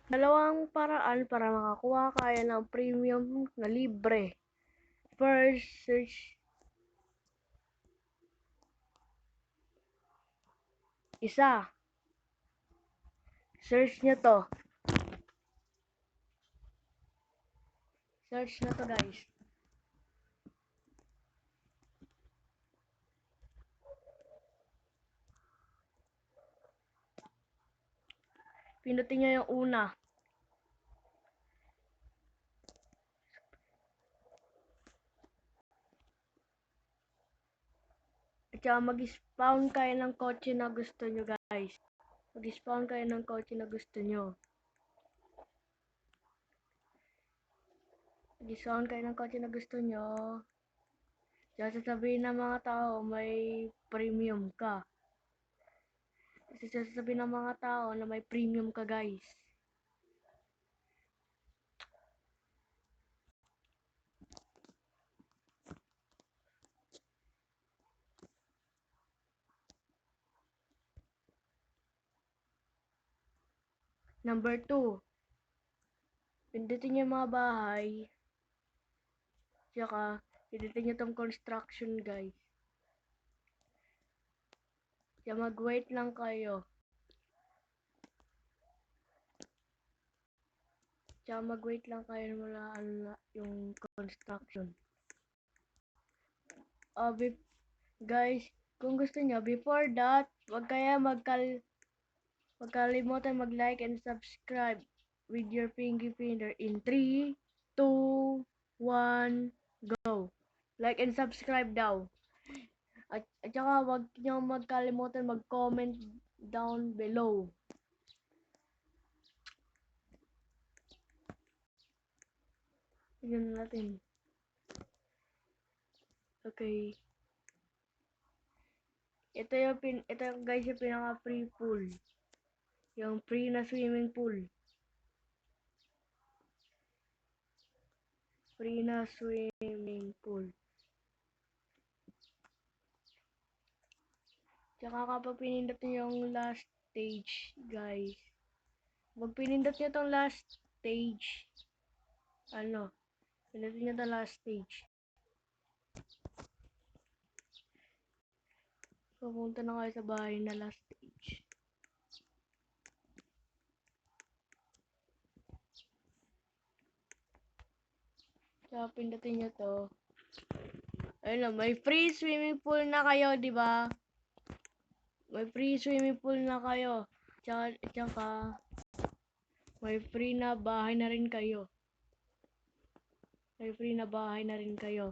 Dalawang paraan para makakuha kayo ng premium na libre. First, search isa. Search nyo to. Search na to, guys. Pinutin nyo yung una. At saka mag-spawn kayo ng kotse na gusto nyo, guys. Mag-spawn kayo ng kotse na gusto nyo. Mag-spawn kayo ng kotse na gusto nyo. Kaya sasabihin ng mga tao may premium ka. Kasi sasabihin ng mga tao na may premium ka, guys. Number 2. Pindutin nyo yung mga bahay. Tsaka, pindutin nyo tong construction, guys. Tsaka mag-wait lang kayo. Tsaka mag-wait lang kayo mula yung construction. Guys, kung gusto nyo, before that, wag kaya magkalimutan mag-like and subscribe with your finger in 3, 2, 1, go. Like and subscribe daw. At saka wag nyo magkalimutan mag-comment down below. Tignan natin. Okay. Ito guys yung pinaka free pool. Yung free na swimming pool. Free na swimming pool. Tsaka kapag pinindot nyo yung last stage, guys. Pag pinindot nyo tong last stage, pinindot nyo tong last stage. Pupunta na kayo sa bahay na last stage. Tsaka pindutin nyo to. Ayun na, may free swimming pool na kayo, di ba? May free swimming pool na kayo. Tsaka may free na bahay na rin kayo. May free na bahay na rin kayo.